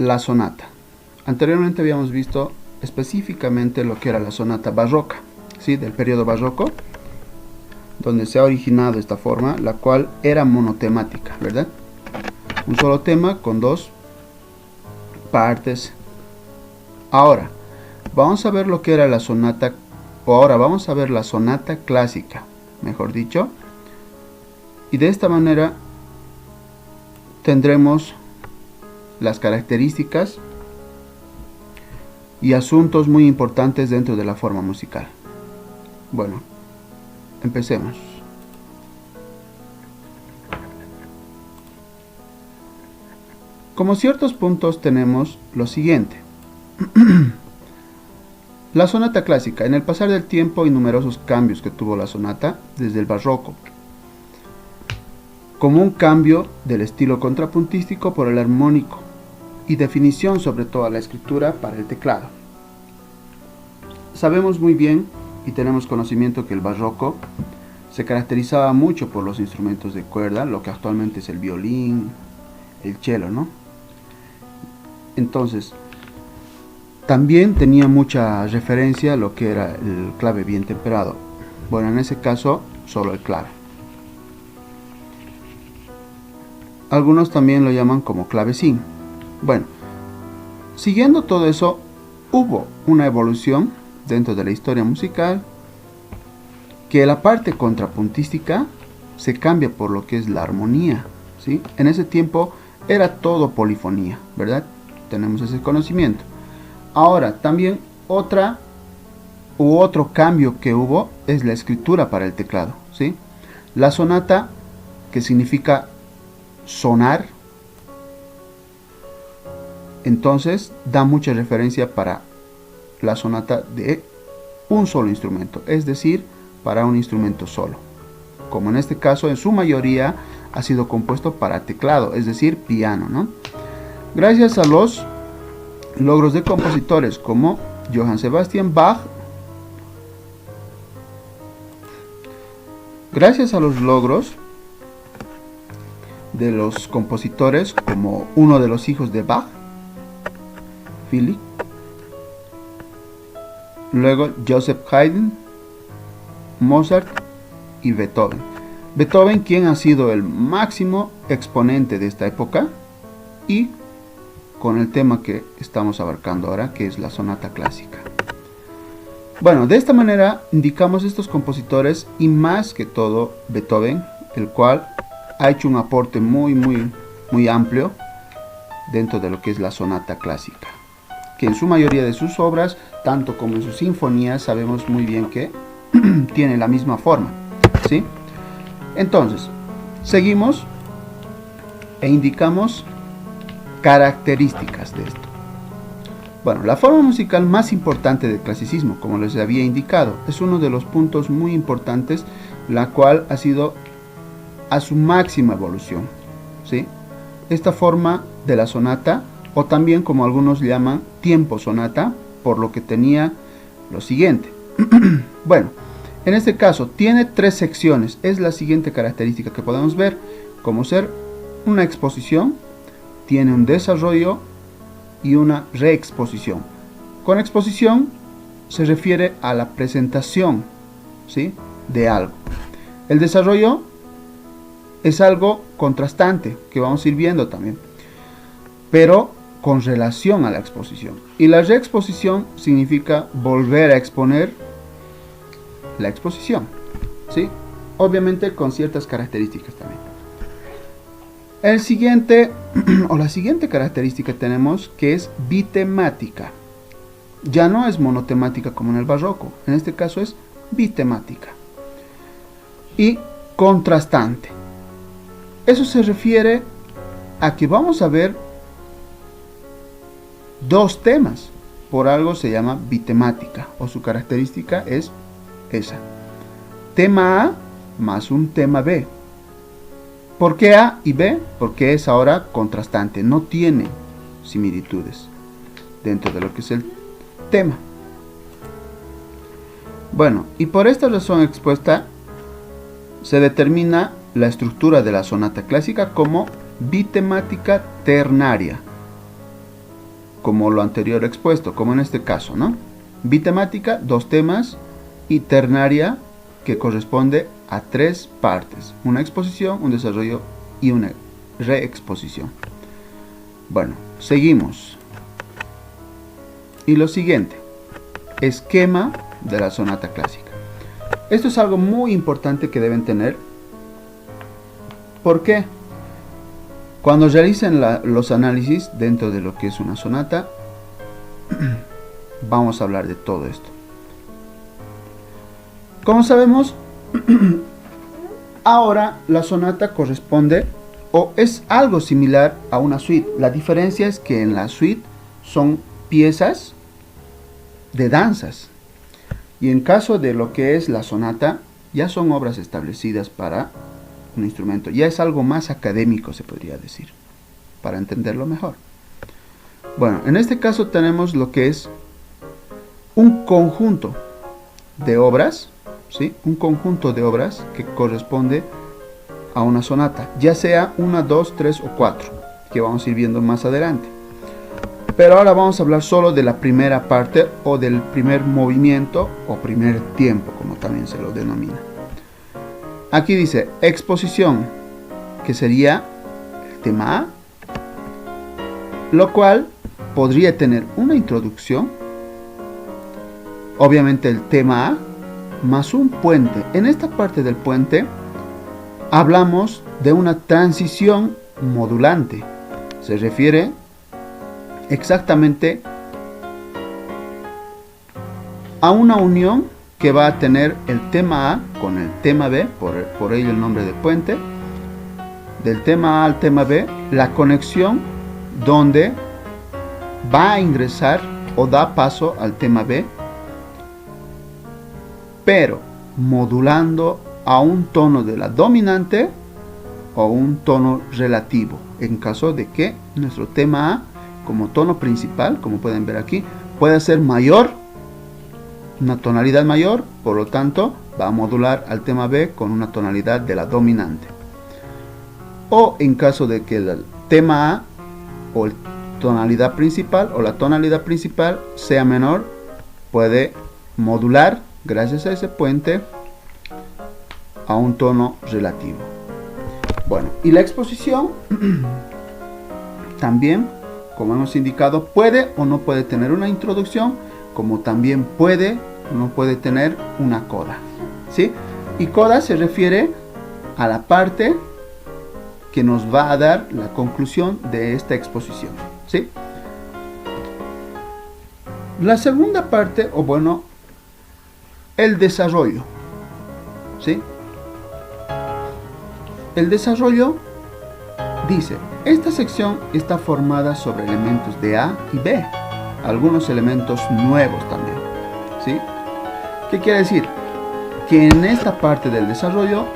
la sonata. Anteriormente habíamos visto específicamente lo que era la sonata barroca, ¿sí? Del periodo barroco, donde se ha originado esta forma, la cual era monotemática, ¿verdad? Un solo tema con dos partes. Ahora vamos a ver lo que era la sonata, o ahora vamos a ver la sonata clásica, mejor dicho, y de esta manera tendremos las características y asuntos muy importantes dentro de la forma musical. Bueno, empecemos. Como ciertos puntos tenemos lo siguiente. La sonata clásica. En el pasar del tiempo y numerosos cambios que tuvo la sonata desde el barroco, como un cambio del estilo contrapuntístico por el armónico y definición sobre toda la escritura para el teclado. Sabemos muy bien y tenemos conocimiento que el barroco se caracterizaba mucho por los instrumentos de cuerda, lo que actualmente es el violín, el cello, ¿no? Entonces, también tenía mucha referencia a lo que era el clave bien temperado. Bueno, en ese caso, solo el clave. Algunos también lo llaman como clavecín. Bueno, siguiendo todo eso, hubo una evolución dentro de la historia musical, que la parte contrapuntística se cambia por lo que es la armonía, ¿sí? En ese tiempo era todo polifonía, ¿verdad? Tenemos ese conocimiento. Ahora, también otro cambio que hubo es la escritura para el teclado, ¿sí? La sonata, que significa sonar, entonces da mucha referencia para la sonata de un solo instrumento, es decir, para un instrumento solo, como en este caso en su mayoría ha sido compuesto para teclado, es decir, piano, ¿no? Gracias a los logros de compositores como Johann Sebastian Bach, gracias a los logros de los compositores como uno de los hijos de Bach, Philipp, luego Joseph Haydn, Mozart y Beethoven. Beethoven, quien ha sido el máximo exponente de esta época, y con el tema que estamos abarcando ahora, que es la sonata clásica. Bueno, de esta manera indicamos estos compositores y más que todo Beethoven, el cual ha hecho un aporte muy amplio dentro de lo que es la sonata clásica, que en su mayoría de sus obras, tanto como en sus sinfonías, sabemos muy bien que tiene la misma forma, ¿sí? Entonces, seguimos e indicamos características de esto. Bueno, la forma musical más importante del clasicismo, como les había indicado, es uno de los puntos muy importantes, la cual ha sido a su máxima evolución, ¿sí? Esta forma de la sonata, o también como algunos llaman tiempo sonata, por lo que tenía lo siguiente. Bueno, en este caso tiene tres secciones. Es la siguiente característica que podemos ver, como ser una exposición, tiene un desarrollo y una reexposición. Con exposición se refiere a la presentación, ¿sí?, de algo. El desarrollo es algo contrastante, que vamos a ir viendo también, pero con relación a la exposición. Y la reexposición significa volver a exponer la exposición, ¿sí? Obviamente con ciertas características también. El siguiente, o la siguiente característica tenemos, que es bitemática. Ya no es monotemática como en el barroco, en este caso es bitemática. Y contrastante. Eso se refiere a que vamos a ver dos temas, por algo se llama bitemática, o su característica es esa. Tema A más un tema B. ¿Por qué A y B? Porque es ahora contrastante, no tiene similitudes dentro de lo que es el tema. Bueno, y por esta razón expuesta se determina la estructura de la sonata clásica como bitemática ternaria. como lo anterior expuesto, como en este caso, ¿no? Bitemática, 2 temas, y ternaria, que corresponde a 3 partes, una exposición, un desarrollo y una reexposición. Bueno, seguimos. Y lo siguiente, esquema de la sonata clásica. Esto es algo muy importante que deben tener. ¿Por qué? Cuando realicen los análisis dentro de lo que es una sonata, vamos a hablar de todo esto. Como sabemos, ahora la sonata corresponde o es algo similar a una suite. La diferencia es que en la suite son piezas de danzas, y en caso de lo que es la sonata ya son obras establecidas para un instrumento. Ya es algo más académico, se podría decir, para entenderlo mejor. Bueno, en este caso tenemos lo que es un conjunto de obras, ¿sí? Un conjunto de obras que corresponde a una sonata, ya sea 1, 2, 3 o 4, que vamos a ir viendo más adelante. Pero ahora vamos a hablar solo de la primera parte, o del primer movimiento o primer tiempo, como también se lo denomina. Aquí dice exposición, que sería el tema A, lo cual podría tener una introducción, obviamente el tema A, más un puente. En esta parte del puente hablamos de una transición modulante. Se refiere exactamente a una unión que va a tener el tema A con el tema B, por ello el nombre de puente. Del tema A al tema B, la conexión donde va a ingresar o da paso al tema B, pero modulando a un tono de la dominante o un tono relativo, en caso de que nuestro tema A como tono principal, como pueden ver aquí, puede ser mayor, una tonalidad mayor, por lo tanto va a modular al tema B con una tonalidad de la dominante. O en caso de que el tema A o la tonalidad principal sea menor, puede modular gracias a ese puente a un tono relativo. Bueno, y la exposición también, como hemos indicado, puede o no puede tener una introducción, como también puede o no puede tener una coda, ¿sí? Y coda se refiere a la parte que nos va a dar la conclusión de esta exposición, ¿sí? La segunda parte, o bueno, el desarrollo, ¿sí? El desarrollo dice, esta sección está formada sobre elementos de A y B, algunos elementos nuevos también, ¿sí? ¿Qué quiere decir? Que en esta parte del desarrollo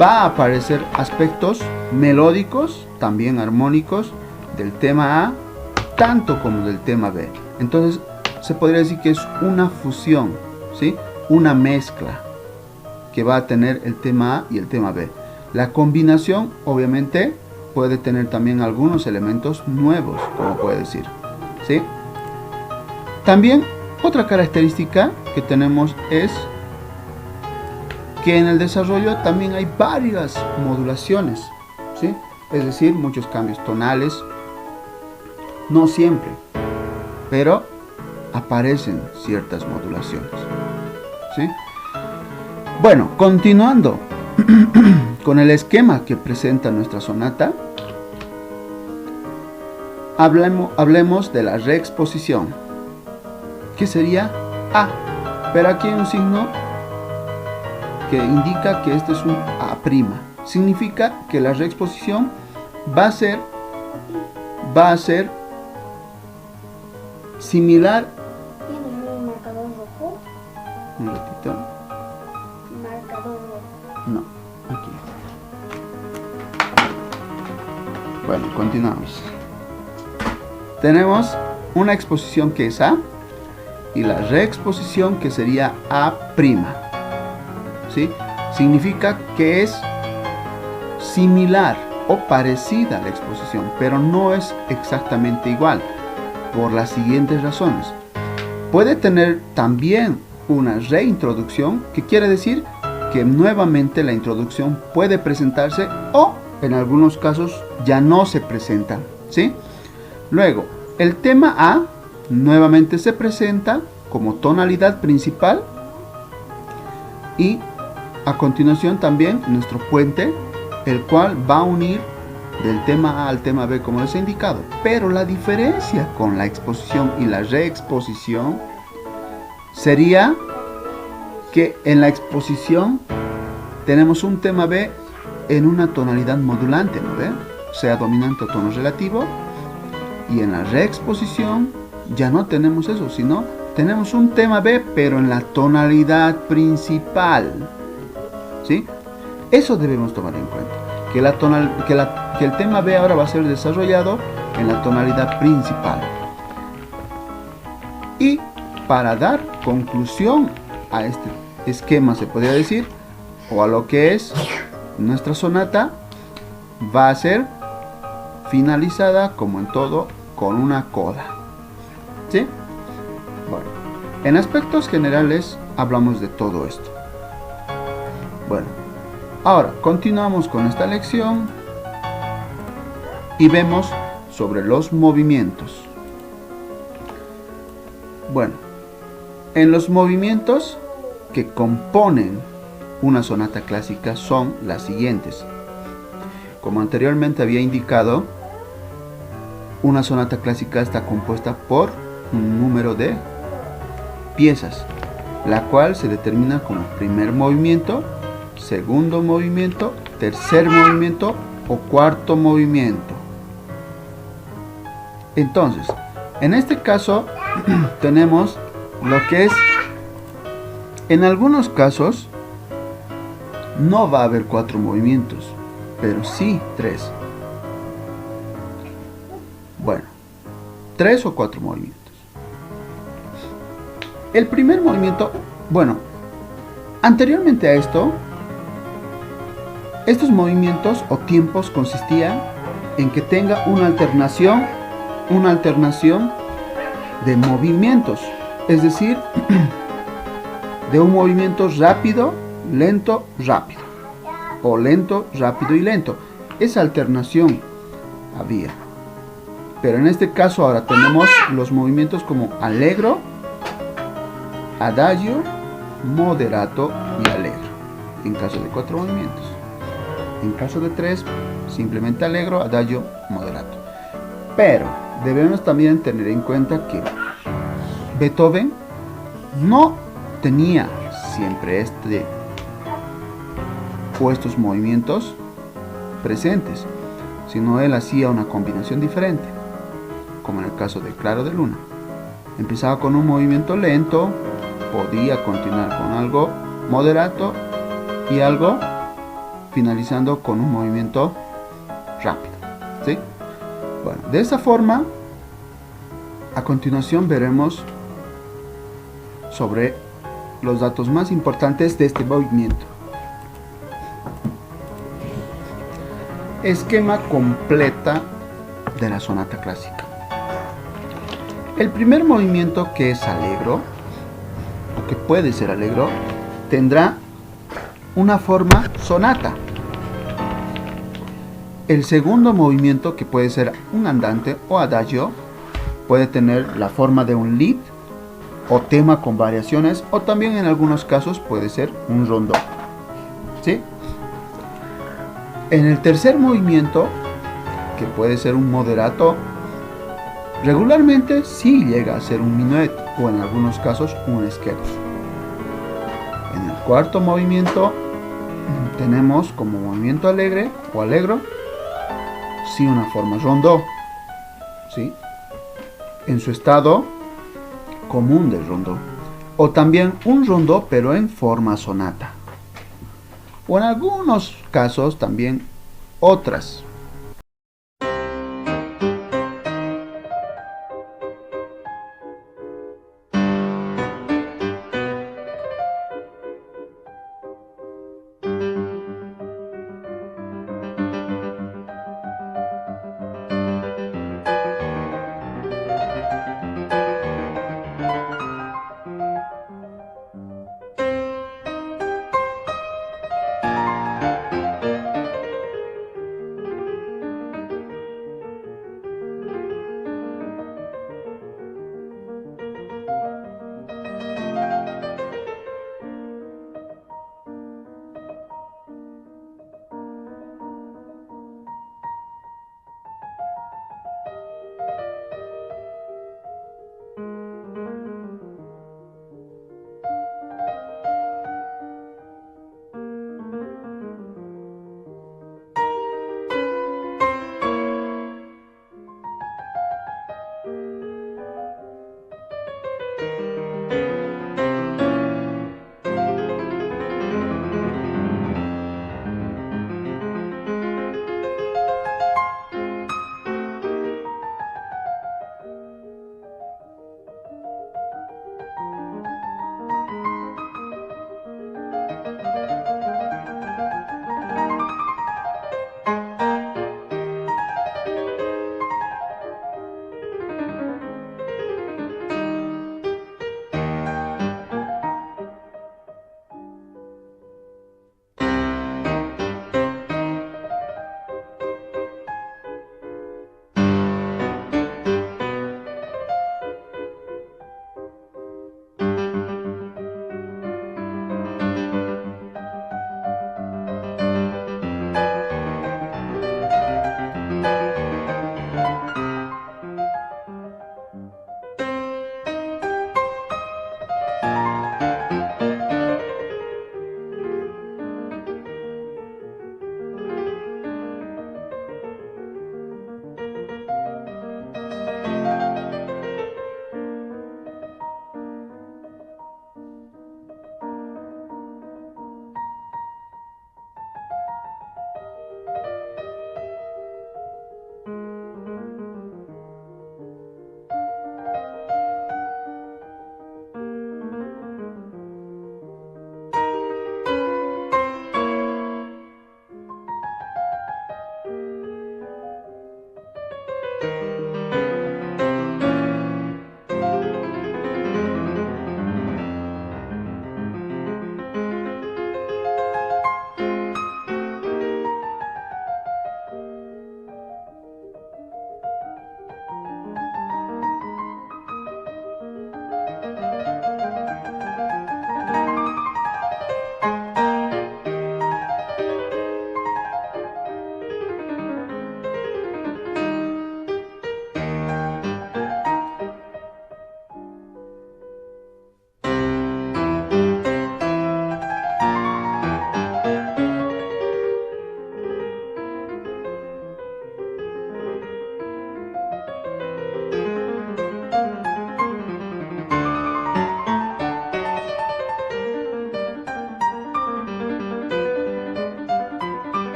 va a aparecer aspectos melódicos, también armónicos, del tema A, tanto como del tema B. Entonces, se podría decir que es una fusión, ¿sí? Una mezcla que va a tener el tema A y el tema B. La combinación, obviamente, puede tener también algunos elementos nuevos, como puede decir, ¿sí? También, otra característica que tenemos es que en el desarrollo también hay varias modulaciones, ¿sí? Es decir, muchos cambios tonales, no siempre, pero aparecen ciertas modulaciones, ¿sí? Bueno, continuando con el esquema que presenta nuestra sonata, hablemos de la reexposición, que sería A, pero aquí hay un signo que indica que este es un A'. Significa que la reexposición va a ser similar. ¿Tienes un marcador rojo? Un ratito. Marcador rojo. No, aquí. Bueno, continuamos. Tenemos una exposición que es A y la reexposición que sería A', ¿sí? Significa que es similar o parecida a la exposición, pero no es exactamente igual. por las siguientes razones. Puede tener también una reintroducción, que quiere decir que nuevamente la introducción puede presentarse o en algunos casos ya no se presenta, ¿sí? Luego, el tema A nuevamente se presenta como tonalidad principal y a continuación también nuestro puente, el cual va a unir del tema A al tema B como les he indicado. Pero la diferencia con la exposición y la reexposición sería que en la exposición tenemos un tema B en una tonalidad modulante, ¿no ve? Sea dominante o tono relativo. Y en la reexposición ya no tenemos eso, sino tenemos un tema B pero en la tonalidad principal, ¿sí? Eso debemos tomar en cuenta, que el tema B ahora va a ser desarrollado en la tonalidad principal. Y para dar conclusión a este esquema, se podría decir, o a lo que es nuestra sonata, va a ser finalizada, como en todo, con una coda, ¿sí? Bueno, en aspectos generales hablamos de todo esto. Bueno, ahora continuamos con esta lección y vemos sobre los movimientos. Bueno, en los movimientos que componen una sonata clásica son las siguientes. Como anteriormente había indicado, una sonata clásica está compuesta por un número de piezas, la cual se determina como primer movimiento, segundo movimiento, tercer movimiento o cuarto movimiento. Entonces, en este caso tenemos lo que es, en algunos casos no va a haber 4 movimientos, pero sí 3. Bueno, 3 o 4 movimientos. El primer movimiento, bueno, anteriormente a esto, estos movimientos o tiempos consistían en que tenga una alternación de movimientos, es decir, de un movimiento rápido, lento, rápido, o lento, rápido y lento. Esa alternación había. Pero en este caso ahora tenemos los movimientos como allegro, adagio, moderato y allegro, en caso de 4 movimientos. En caso de 3, simplemente allegro, adagio, moderato. Pero debemos también tener en cuenta que Beethoven no tenía siempre estos movimientos presentes, sino él hacía una combinación diferente, como en el caso de Claro de Luna. Empezaba con un movimiento lento, podía continuar con algo moderato y algo finalizando con un movimiento rápido, ¿sí? Bueno, de esa forma, a continuación veremos sobre los datos más importantes de este movimiento. Esquema completa de la sonata clásica. El primer movimiento, que es allegro, o que puede ser allegro, tendrá una forma sonata. El segundo movimiento, que puede ser un andante o adagio, puede tener la forma de un lead o tema con variaciones, o también en algunos casos puede ser un rondó, ¿sí? En el tercer movimiento, que puede ser un moderato, regularmente sí llega a ser un minuet o en algunos casos un scherzo. En el cuarto movimiento tenemos como movimiento alegre o allegro, sí, una forma rondó, ¿sí? En su estado común del rondó, o también un rondó pero en forma sonata, o en algunos casos también otras